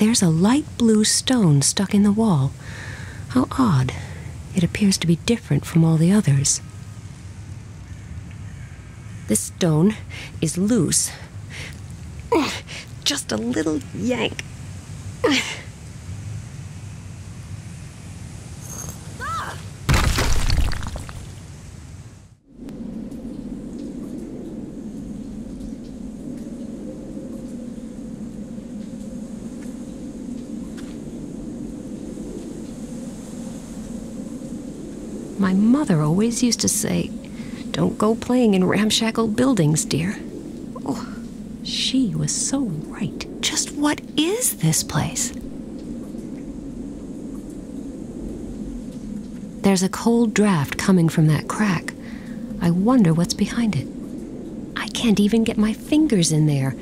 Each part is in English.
There's a light blue stone stuck in the wall. How odd. It appears to be different from all the others. This stone is loose. Just a little yank. My mother always used to say, "Don't go playing in ramshackle buildings, dear." Oh, she was so right. Just what is this place? There's a cold draft coming from that crack. I wonder what's behind it. I can't even get my fingers in there.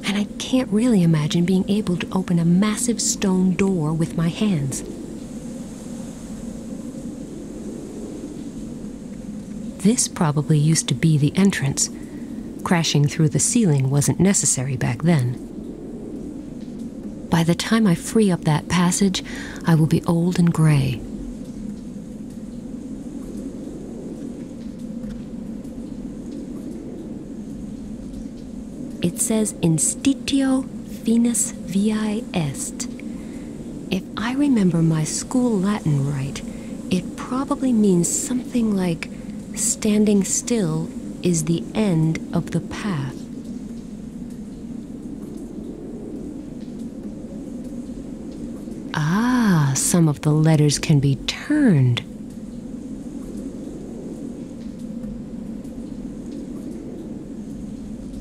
And I can't really imagine being able to open a massive stone door with my hands. This probably used to be the entrance. Crashing through the ceiling wasn't necessary back then. By the time I free up that passage, I will be old and gray. It says Institio Finis Viae Est. If I remember my school Latin right, it probably means something like standing still is the end of the path. Ah, some of the letters can be turned.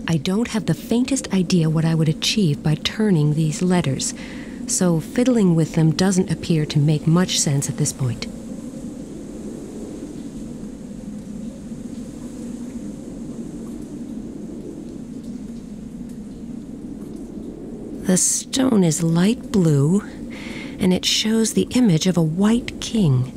I don't have the faintest idea what I would achieve by turning these letters, so fiddling with them doesn't appear to make much sense at this point. The stone is light blue, and it shows the image of a white king.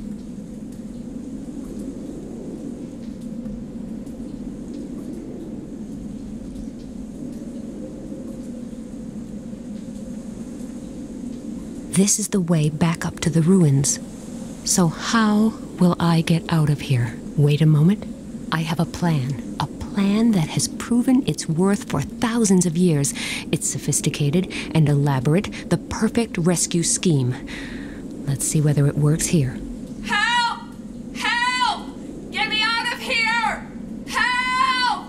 This is the way back up to the ruins. So how will I get out of here? Wait a moment. I have a plan that has proven its worth for thousands of years. It's sophisticated and elaborate, the perfect rescue scheme. Let's see whether it works here. Help! Help! Get me out of here! Help!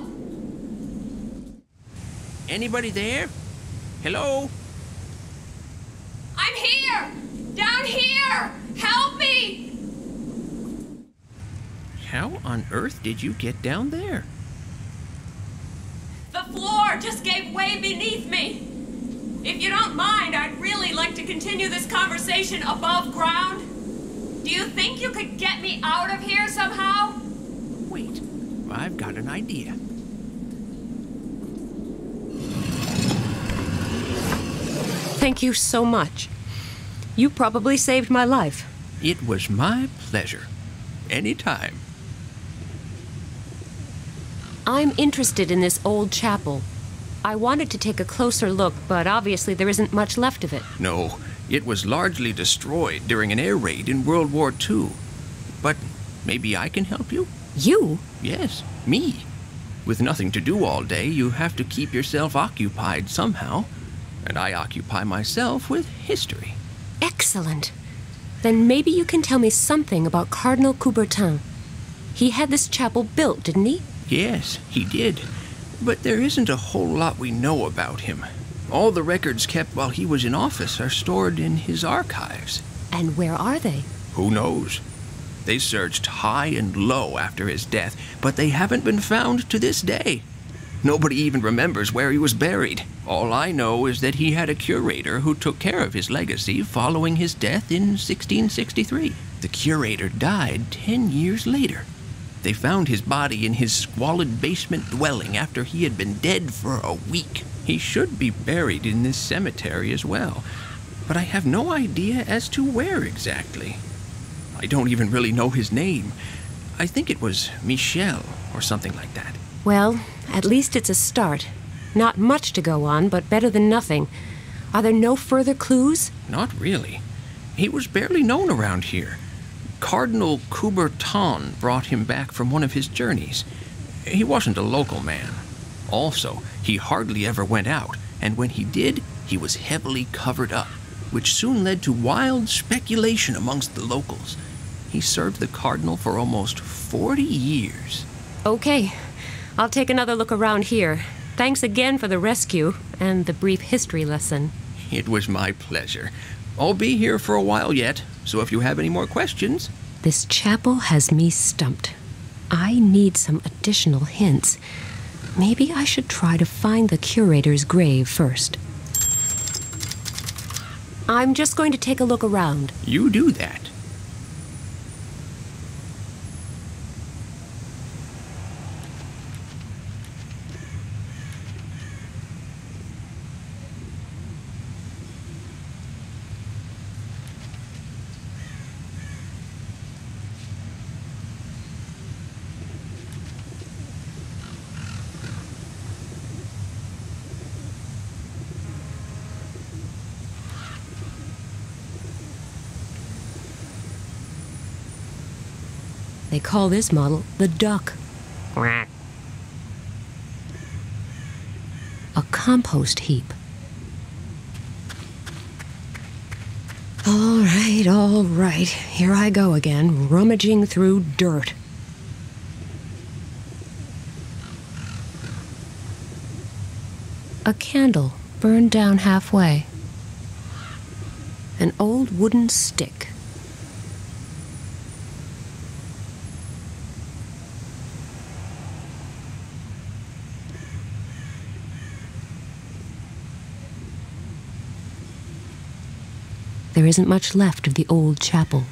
Anybody there? Hello? I'm here! Down here! Help me! How on earth did you get down there? The floor just gave way beneath me. If you don't mind, I'd really like to continue this conversation above ground. Do you think you could get me out of here somehow? Wait, I've got an idea. Thank you so much. You probably saved my life. It was my pleasure. Anytime. I'm interested in this old chapel. I wanted to take a closer look, but obviously there isn't much left of it. No, it was largely destroyed during an air raid in World War II. But maybe I can help you? You? Yes, me. With nothing to do all day, you have to keep yourself occupied somehow. And I occupy myself with history. Excellent. Then maybe you can tell me something about Cardinal Coubertin. He had this chapel built, didn't he? Yes, he did. But there isn't a whole lot we know about him. All the records kept while he was in office are stored in his archives. And where are they? Who knows? They searched high and low after his death, but they haven't been found to this day. Nobody even remembers where he was buried. All I know is that he had a curator who took care of his legacy following his death in 1663. The curator died 10 years later. They found his body in his squalid basement dwelling after he had been dead for a week. He should be buried in this cemetery as well, but I have no idea as to where exactly. I don't even really know his name. I think it was Michel or something like that. Well, at least it's a start. Not much to go on, but better than nothing. Are there no further clues? Not really. He was barely known around here. Cardinal Coubertin brought him back from one of his journeys. He wasn't a local man. Also, he hardly ever went out, and when he did, he was heavily covered up, which soon led to wild speculation amongst the locals. He served the cardinal for almost 40 years. Okay, I'll take another look around here. Thanks again for the rescue and the brief history lesson. It was my pleasure. I'll be here for a while yet, so if you have any more questions... This chapel has me stumped. I need some additional hints. Maybe I should try to find the curator's grave first. I'm just going to take a look around. You do that. They call this model the Duck. A compost heap. All right. Here I go again, rummaging through dirt. A candle burned down halfway. An old wooden stick. There isn't much left of the old chapel.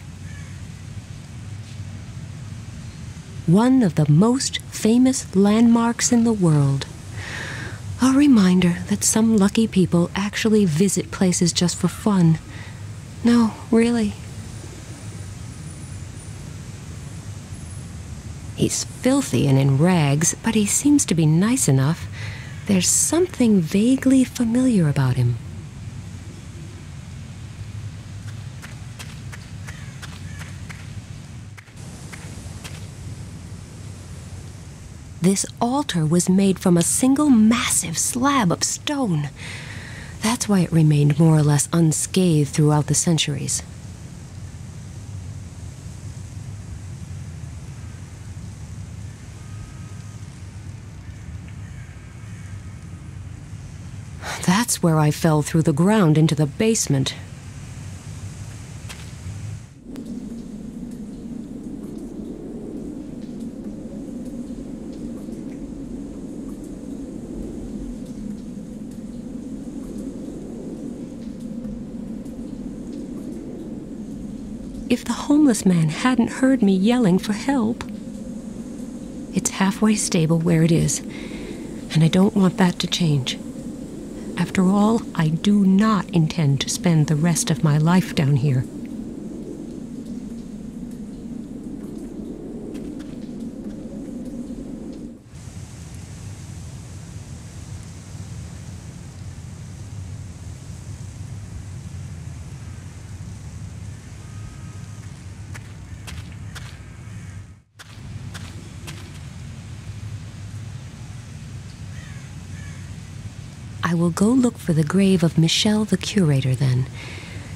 One of the most famous landmarks in the world. A reminder that some lucky people actually visit places just for fun. No, really. He's filthy and in rags, but he seems to be nice enough. There's something vaguely familiar about him. This altar was made from a single massive slab of stone. That's why it remained more or less unscathed throughout the centuries. That's where I fell through the ground into the basement. If the homeless man hadn't heard me yelling for help. It's halfway stable where it is, and I don't want that to change. After all, I do not intend to spend the rest of my life down here. I will go look for the grave of Michel the curator then.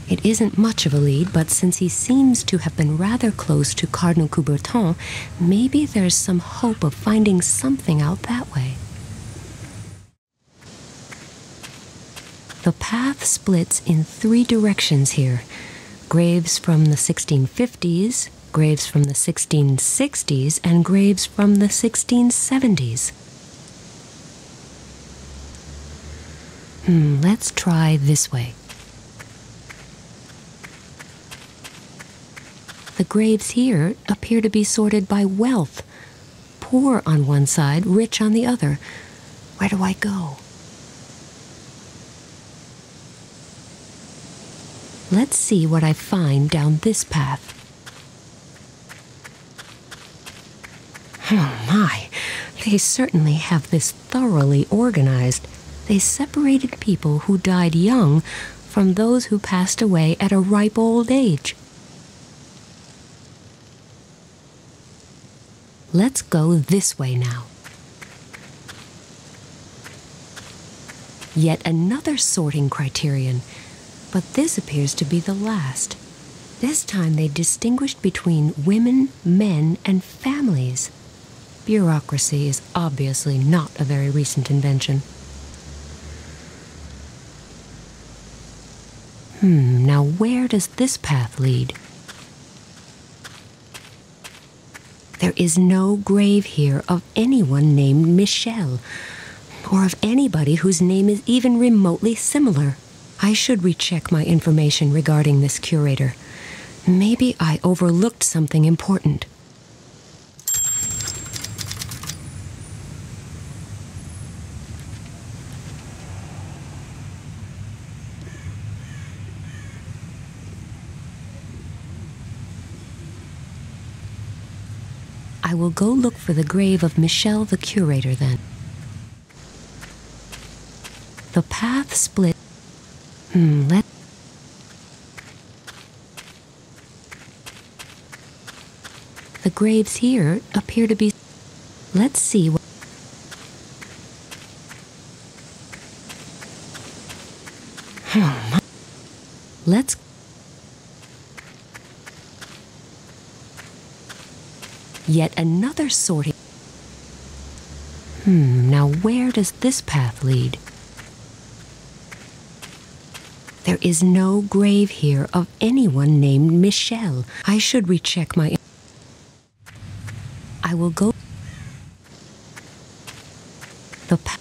It isn't much of a lead, but since he seems to have been rather close to Cardinal Coubertin, maybe there's some hope of finding something out that way. The path splits in 3 directions here. Graves from the 1650s, graves from the 1660s, and graves from the 1670s. Let's try this way. The graves here appear to be sorted by wealth. Poor on one side, rich on the other. Where do I go? Let's see what I find down this path. Oh my, they certainly have this thoroughly organized. They separated people who died young from those who passed away at a ripe old age. Let's go this way now. Yet another sorting criterion, but this appears to be the last. This time they distinguished between women, men, and families. Bureaucracy is obviously not a very recent invention. Now where does this path lead? There is no grave here of anyone named Michelle, or of anybody whose name is even remotely similar. I should recheck my information regarding this curator. Maybe I overlooked something important. I will go look for the grave of Michelle the curator then. The path split. The graves here appear to be... Let's see what... Let's... Yet another sorting... Now where does this path lead? There is no grave here of anyone named Michelle. I should recheck my... I will go... The path...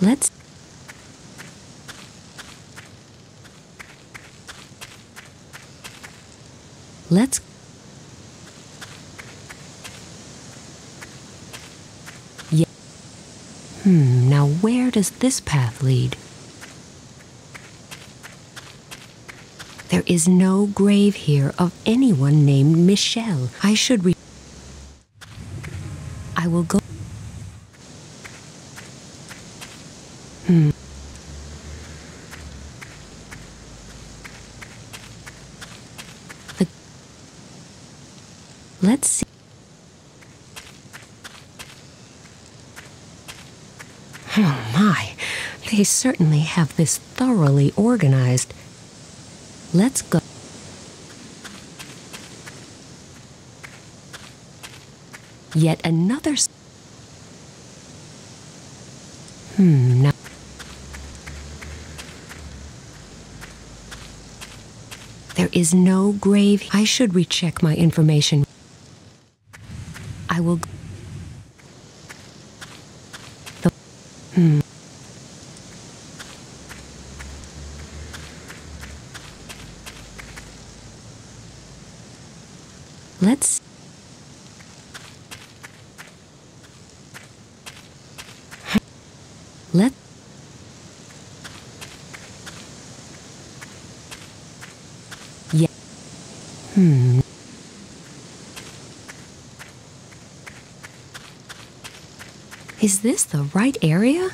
Let's... Let's... Yeah. Now where does this path lead? There is no grave here of anyone named Michelle. I should I will go... Let's see. Oh my, they certainly have this thoroughly organized. Let's go. Yet another... Now... There is no grave... I should recheck my information. I will... Let's... Let... Yeah. Is this the right area?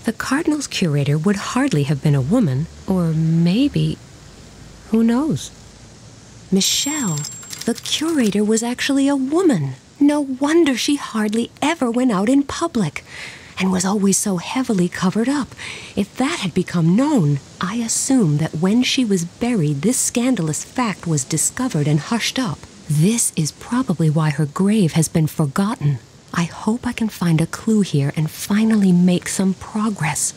The Cardinal's curator would hardly have been a woman, or maybe... Who knows? Michelle, the curator, was actually a woman. No wonder she hardly ever went out in public, and was always so heavily covered up. If that had become known, I assume that when she was buried, this scandalous fact was discovered and hushed up. This is probably why her grave has been forgotten. I hope I can find a clue here and finally make some progress.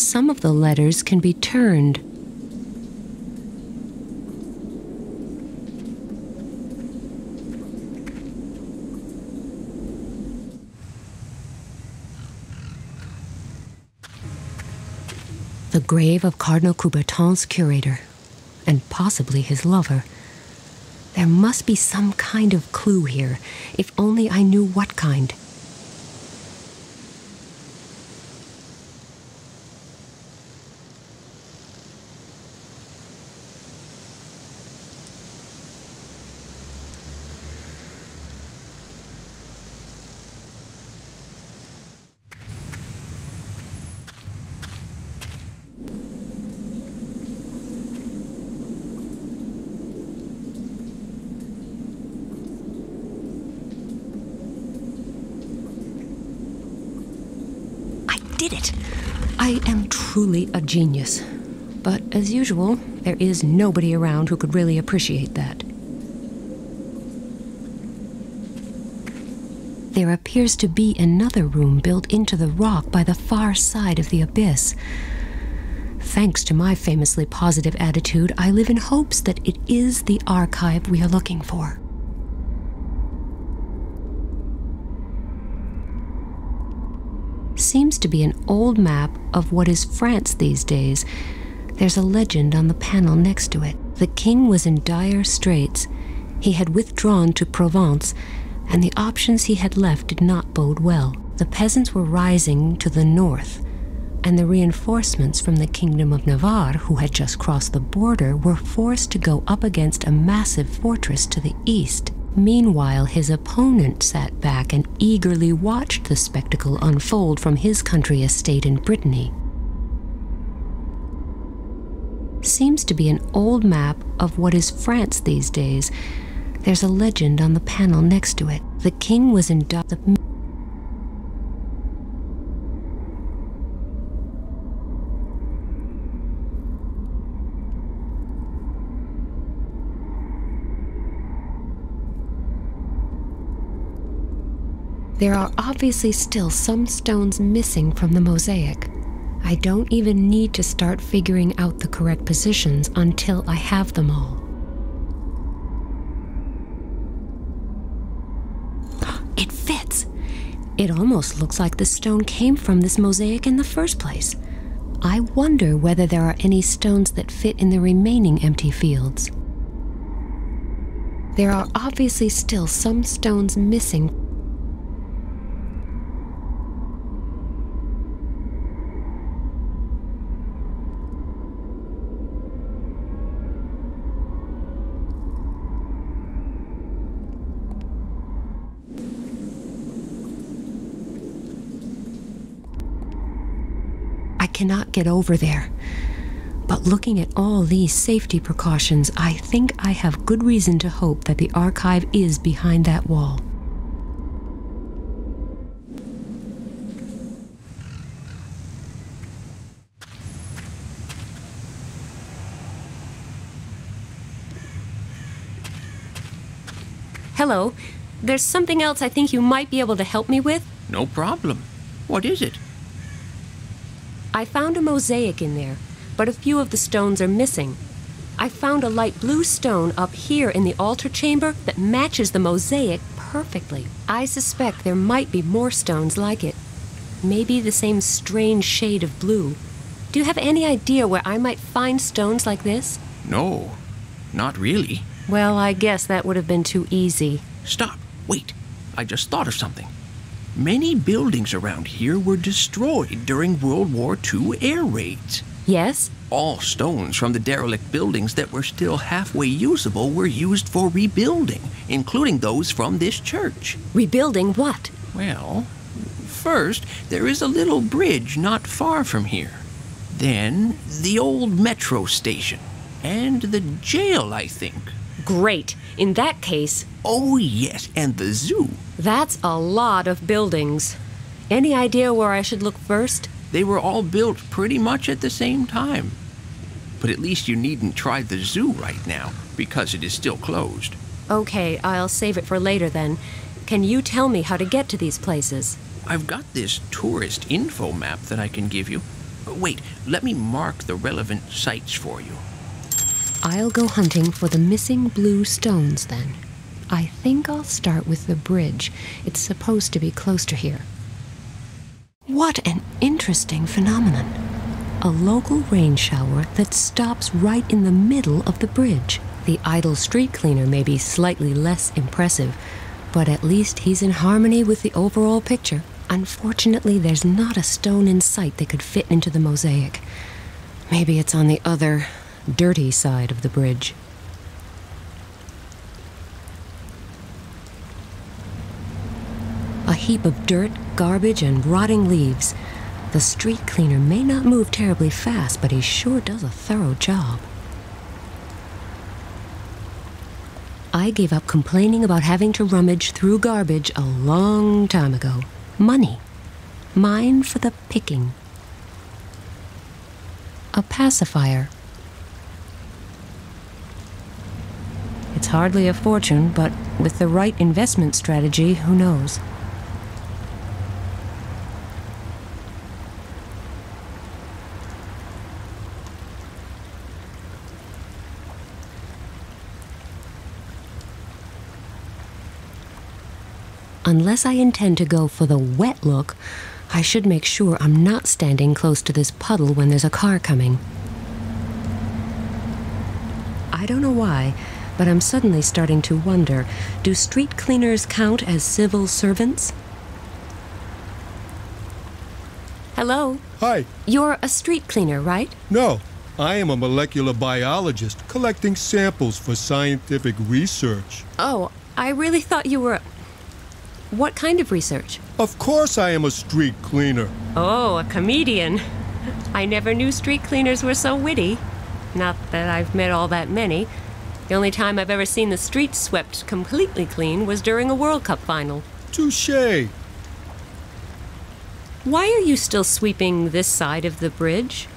some of the letters can be turned. The grave of Cardinal Coubertin's curator, and possibly his lover. There must be some kind of clue here, if only I knew what kind. Did it! I am truly a genius. But as usual, there is nobody around who could really appreciate that. There appears to be another room built into the rock by the far side of the abyss. Thanks to my famously positive attitude, I live in hopes that it is the archive we are looking for. Seems to be an old map of what is France these days. There's a legend on the panel next to it. The king was in dire straits. He had withdrawn to Provence, and the options he had left did not bode well. The peasants were rising to the north, and the reinforcements from the Kingdom of Navarre, who had just crossed the border, were forced to go up against a massive fortress to the east. Meanwhile, his opponent sat back and eagerly watched the spectacle unfold from his country estate in Brittany. Seems to be an old map of what is France these days. There's a legend on the panel next to it. The king was in There are obviously still some stones missing from the mosaic. I don't even need to start figuring out the correct positions until I have them all. It fits! It almost looks like the stone came from this mosaic in the first place. I wonder whether there are any stones that fit in the remaining empty fields. There are obviously still some stones missing. I cannot get over there. But looking at all these safety precautions, I think I have good reason to hope that the archive is behind that wall. Hello. There's something else I think you might be able to help me with. No problem. What is it? I found a mosaic in there, but a few of the stones are missing. I found a light blue stone up here in the altar chamber that matches the mosaic perfectly. I suspect there might be more stones like it. Maybe the same strange shade of blue. Do you have any idea where I might find stones like this? No, not really. Well, I guess that would have been too easy. Stop. Wait. I just thought of something. Many buildings around here were destroyed during World War II air raids. Yes? All stones from the derelict buildings that were still halfway usable were used for rebuilding, including those from this church. Rebuilding what? Well, first, there is a little bridge not far from here. Then, the old metro station. And the jail, I think. Great. In that case... Oh, yes, and the zoo. That's a lot of buildings. Any idea where I should look first? They were all built pretty much at the same time. But at least you needn't try the zoo right now, because it is still closed. Okay, I'll save it for later then. Can you tell me how to get to these places? I've got this tourist info map that I can give you. Wait, let me mark the relevant sites for you. I'll go hunting for the missing blue stones then. I think I'll start with the bridge. It's supposed to be close to here. What an interesting phenomenon. A local rain shower that stops right in the middle of the bridge. The idle street cleaner may be slightly less impressive, but at least he's in harmony with the overall picture. Unfortunately, there's not a stone in sight that could fit into the mosaic. Maybe it's on the other, dirty side of the bridge. A heap of dirt, garbage, and rotting leaves. The street cleaner may not move terribly fast, but he sure does a thorough job. I gave up complaining about having to rummage through garbage a long time ago. Money. Mine for the picking. A pacifier. It's hardly a fortune, but with the right investment strategy, who knows? Unless I intend to go for the wet look, I should make sure I'm not standing close to this puddle when there's a car coming. I don't know why, but I'm suddenly starting to wonder, do street cleaners count as civil servants? Hello? Hi. You're a street cleaner, right? No, I am a molecular biologist collecting samples for scientific research. Oh, I really thought you were... What kind of research? Of course I am a street cleaner. Oh, a comedian. I never knew street cleaners were so witty. Not that I've met all that many. The only time I've ever seen the streets swept completely clean was during a World Cup final. Touché. Why are you still sweeping this side of the bridge?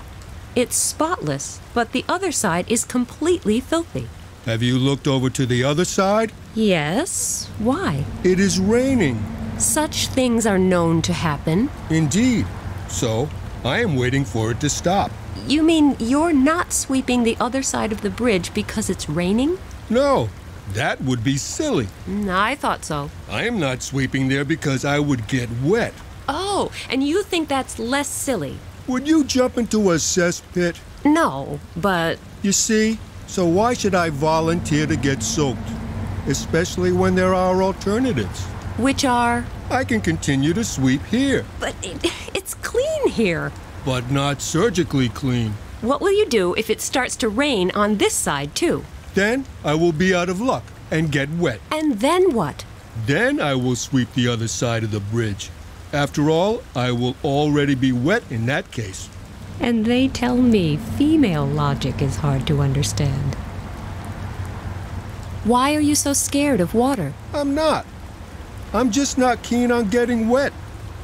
It's spotless, but the other side is completely filthy. Have you looked over to the other side? Yes. Why? It is raining. Such things are known to happen. Indeed. So, I am waiting for it to stop. You mean you're not sweeping the other side of the bridge because it's raining? No, that would be silly. I thought so. I am not sweeping there because I would get wet. Oh, and you think that's less silly? Would you jump into a cesspit? No, but... You see, so why should I volunteer to get soaked? Especially when there are alternatives. Which are? I can continue to sweep here. But it's clean here. But not surgically clean. What will you do if it starts to rain on this side, too? Then I will be out of luck and get wet. And then what? Then I will sweep the other side of the bridge. After all, I will already be wet in that case. And they tell me female logic is hard to understand. Why are you so scared of water? I'm not. I'm just not keen on getting wet.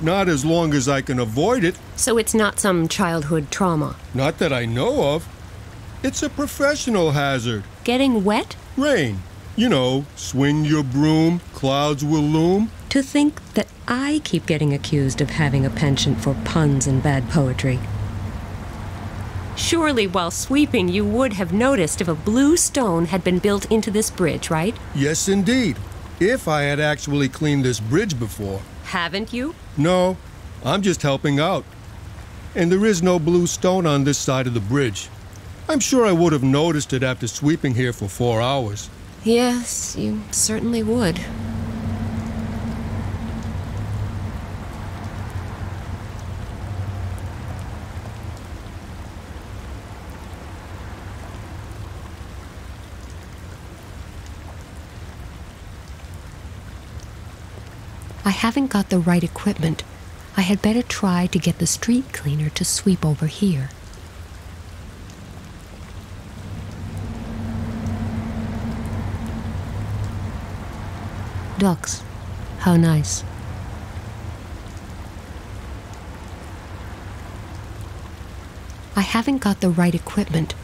Not as long as I can avoid it. So it's not some childhood trauma? Not that I know of. It's a professional hazard. Getting wet? Rain. You know, swing your broom, clouds will loom. To think that I keep getting accused of having a penchant for puns and bad poetry. Surely while sweeping you would have noticed if a blue stone had been built into this bridge, right? Yes, indeed. If I had actually cleaned this bridge before. Haven't you? No, I'm just helping out. And there is no blue stone on this side of the bridge. I'm sure I would have noticed it after sweeping here for 4 hours. Yes, you certainly would. I haven't got the right equipment. I had better try to get the street cleaner to sweep over here. Ducks. How nice. I haven't got the right equipment.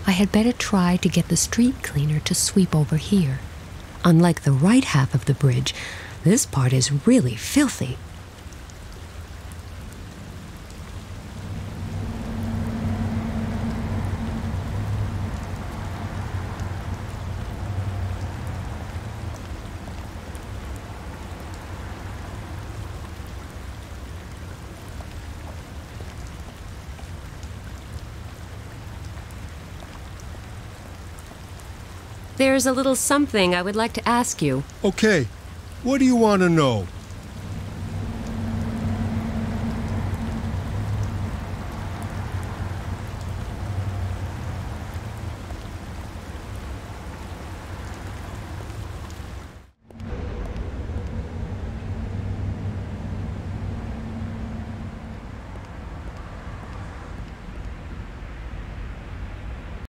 I had better try to get the street cleaner to sweep over here. Unlike the right half of the bridge, this part is really filthy. There's a little something I would like to ask you. Okay, what do you want to know?